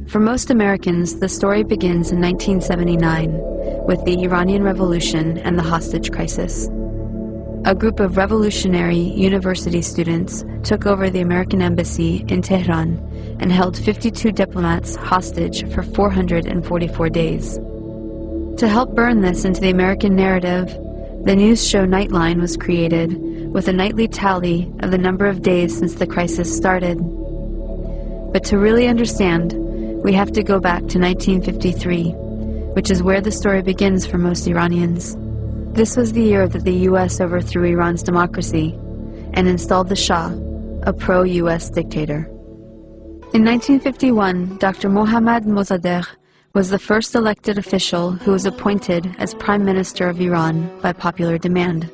For most Americans, the story begins in 1979 with the Iranian Revolution and the hostage crisis. A group of revolutionary university students took over the American embassy in Tehran and held 52 diplomats hostage for 444 days. To help burn this into the American narrative, the news show Nightline was created with a nightly tally of the number of days since the crisis started. But to really understand, we have to go back to 1953, which is where the story begins for most Iranians. This was the year that the U.S. overthrew Iran's democracy and installed the Shah, a pro-U.S. dictator. In 1951, Dr. Mohammad Mossadegh was the first elected official who was appointed as Prime Minister of Iran by popular demand.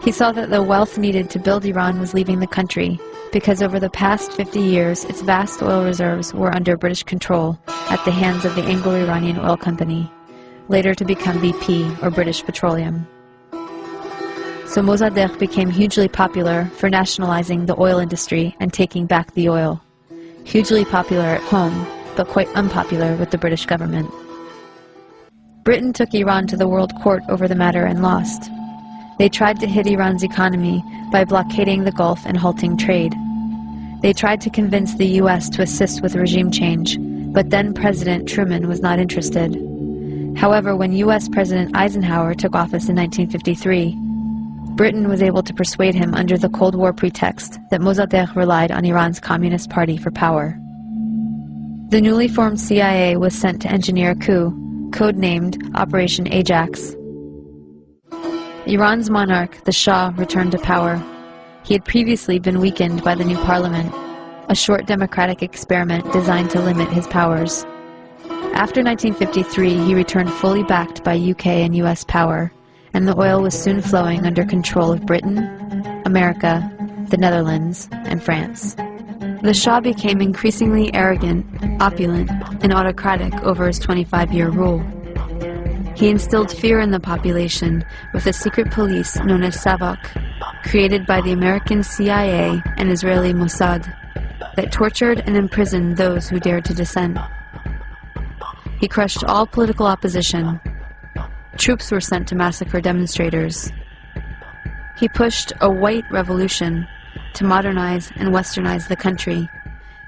He saw that the wealth needed to build Iran was leaving the country because over the past 50 years, its vast oil reserves were under British control at the hands of the Anglo-Iranian Oil Company, later to become BP, or British Petroleum. So Mossadegh became hugely popular for nationalizing the oil industry and taking back the oil. Hugely popular at home, but quite unpopular with the British government. Britain took Iran to the World Court over the matter and lost. They tried to hit Iran's economy by blockading the Gulf and halting trade. They tried to convince the U.S. to assist with regime change, but then President Truman was not interested. However, when U.S. President Eisenhower took office in 1953, Britain was able to persuade him under the Cold War pretext that Mossadegh relied on Iran's Communist Party for power. The newly formed CIA was sent to engineer a coup, codenamed Operation Ajax. Iran's monarch, the Shah, returned to power. He had previously been weakened by the new parliament, a short democratic experiment designed to limit his powers. After 1953, he returned fully backed by UK and US power, and the oil was soon flowing under control of Britain, America, the Netherlands, and France. The Shah became increasingly arrogant, opulent, and autocratic over his 25-year rule. He instilled fear in the population with a secret police known as Savak, created by the American CIA and Israeli Mossad, that tortured and imprisoned those who dared to dissent. He crushed all political opposition. Troops were sent to massacre demonstrators. He pushed a white revolution to modernize and westernize the country,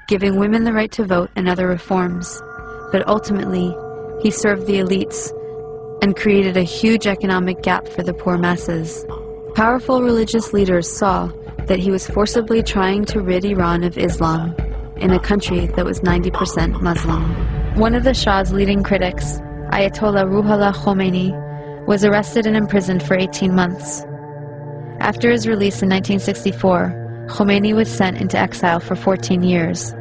giving women the right to vote and other reforms. But ultimately, he served the elites and created a huge economic gap for the poor masses. Powerful religious leaders saw that he was forcibly trying to rid Iran of Islam in a country that was 90% Muslim. One of the Shah's leading critics, Ayatollah Ruhollah Khomeini, was arrested and imprisoned for 18 months. After his release in 1964, Khomeini was sent into exile for 14 years.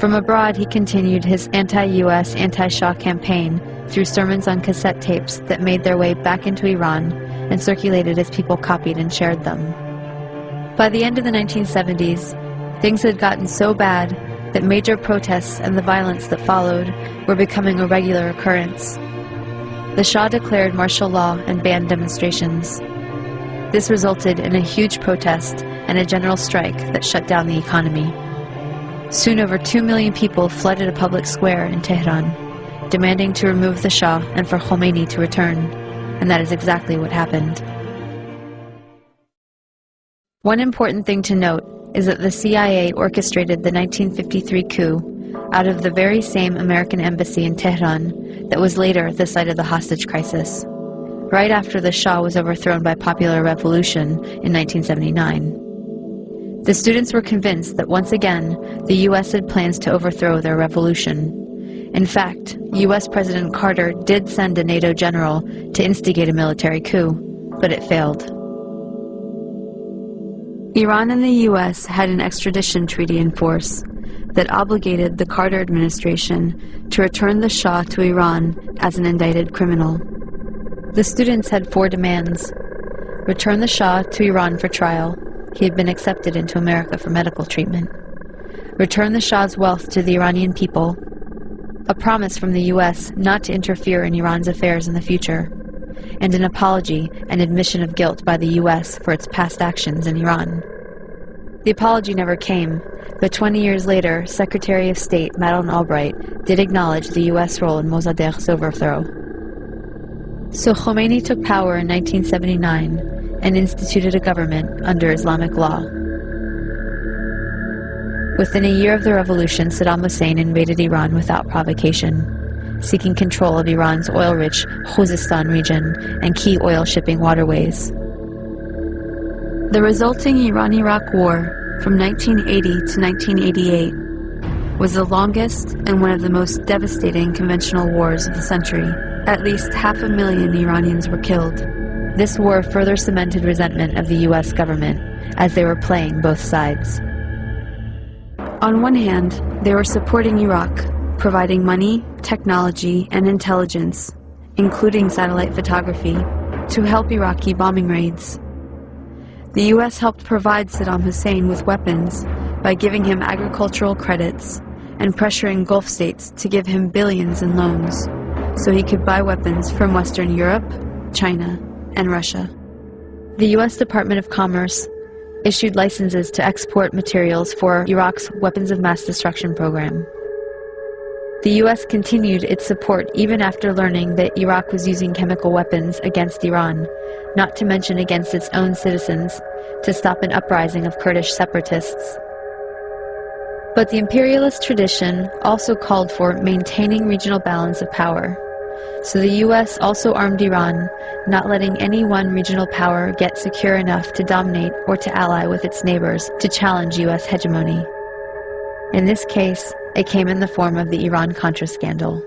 From abroad, he continued his anti-US, anti-Shah campaign through sermons on cassette tapes that made their way back into Iran and circulated as people copied and shared them. By the end of the 1970s, things had gotten so bad that major protests and the violence that followed were becoming a regular occurrence. The Shah declared martial law and banned demonstrations. This resulted in a huge protest and a general strike that shut down the economy. Soon over 2 million people flooded a public square in Tehran, demanding to remove the Shah and for Khomeini to return, and that is exactly what happened. One important thing to note is that the CIA orchestrated the 1953 coup out of the very same American embassy in Tehran that was later the site of the hostage crisis, right after the Shah was overthrown by popular revolution in 1979. The students were convinced that once again, the U.S. had plans to overthrow their revolution. In fact, U.S. President Carter did send a NATO general to instigate a military coup, but it failed. Iran and the U.S. had an extradition treaty in force that obligated the Carter administration to return the Shah to Iran as an indicted criminal. The students had 4 demands: return the Shah to Iran for trial. He had been accepted into America for medical treatment. Return the Shah's wealth to the Iranian people. A promise from the U.S. not to interfere in Iran's affairs in the future. And an apology and admission of guilt by the U.S. for its past actions in Iran. The apology never came, But 20 years later, Secretary of State Madeleine Albright did acknowledge the U.S. role in Mossadegh's overthrow. So Khomeini took power in 1979 and instituted a government under Islamic law. Within a year of the revolution, Saddam Hussein invaded Iran without provocation, seeking control of Iran's oil-rich Khuzestan region and key oil shipping waterways. The resulting Iran-Iraq War from 1980 to 1988 was the longest and one of the most devastating conventional wars of the century. At least 500,000 Iranians were killed. This war further cemented resentment of the U.S. government, as they were playing both sides. On one hand, they were supporting Iraq, providing money, technology, and intelligence, including satellite photography, to help Iraqi bombing raids. The U.S. helped provide Saddam Hussein with weapons by giving him agricultural credits and pressuring Gulf states to give him billions in loans so he could buy weapons from Western Europe, China, and Russia. The U.S. Department of Commerce issued licenses to export materials for Iraq's weapons of mass destruction program. The U.S. continued its support even after learning that Iraq was using chemical weapons against Iran, not to mention against its own citizens, to stop an uprising of Kurdish separatists. But the imperialist tradition also called for maintaining regional balance of power. So the U.S. also armed Iran, not letting any one regional power get secure enough to dominate or to ally with its neighbors to challenge U.S. hegemony. In this case, it came in the form of the Iran-Contra scandal.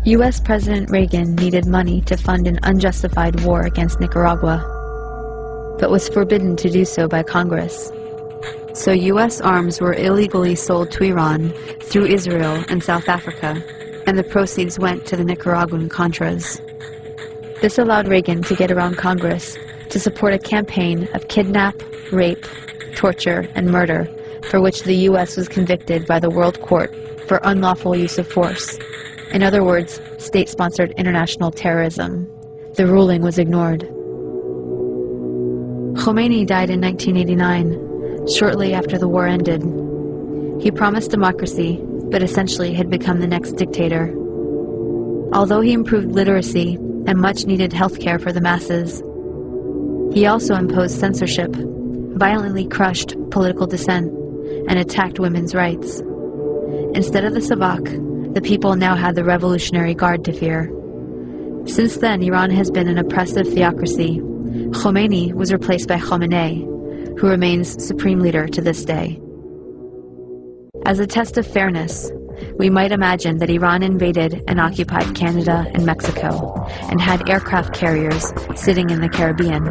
U.S. President Reagan needed money to fund an unjustified war against Nicaragua, but was forbidden to do so by Congress. So U.S. arms were illegally sold to Iran through Israel and South Africa, and the proceeds went to the Nicaraguan Contras. This allowed Reagan to get around Congress to support a campaign of kidnap, rape, torture, and murder for which the U.S. was convicted by the World Court for unlawful use of force. In other words, state-sponsored international terrorism. The ruling was ignored. Khomeini died in 1989, shortly after the war ended. He promised democracy, but essentially had become the next dictator. Although he improved literacy and much-needed health care for the masses, he also imposed censorship, violently crushed political dissent, and attacked women's rights. Instead of the Savak, the people now had the Revolutionary Guard to fear. Since then, Iran has been an oppressive theocracy. Khomeini was replaced by Khamenei, who remains supreme leader to this day. As a test of fairness, we might imagine that Iran invaded and occupied Canada and Mexico, and had aircraft carriers sitting in the Caribbean.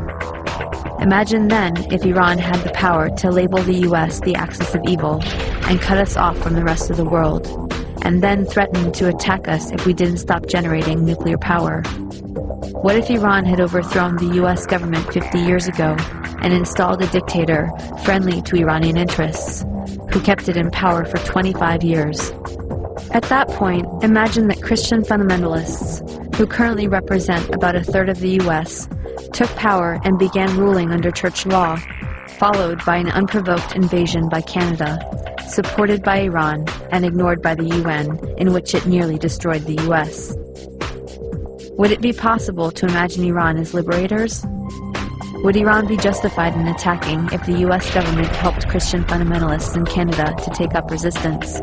Imagine then if Iran had the power to label the U.S. the axis of evil and cut us off from the rest of the world, and then threatened to attack us if we didn't stop generating nuclear power. What if Iran had overthrown the U.S. government 50 years ago and installed a dictator friendly to Iranian interests, who kept it in power for 25 years? At that point, imagine that Christian fundamentalists, who currently represent about a third of the U.S., took power and began ruling under church law, followed by an unprovoked invasion by Canada, supported by Iran and ignored by the UN, in which it nearly destroyed the U.S. Would it be possible to imagine Iran as liberators? Would Iran be justified in attacking if the U.S. government helped Christian fundamentalists in Canada to take up resistance?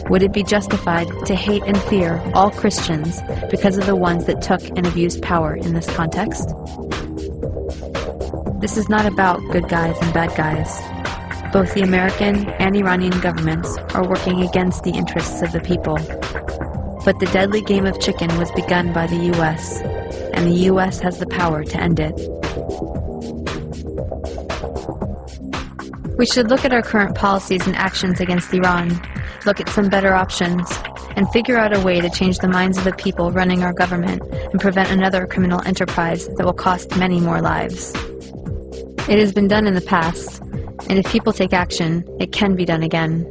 Would it be justified to hate and fear all Christians because of the ones that took and abused power in this context? This is not about good guys and bad guys. Both the American and Iranian governments are working against the interests of the people. But the deadly game of chicken was begun by the U.S., and the U.S. has the power to end it. We should look at our current policies and actions against Iran, look at some better options, and figure out a way to change the minds of the people running our government and prevent another criminal enterprise that will cost many more lives. It has been done in the past, and if people take action, it can be done again.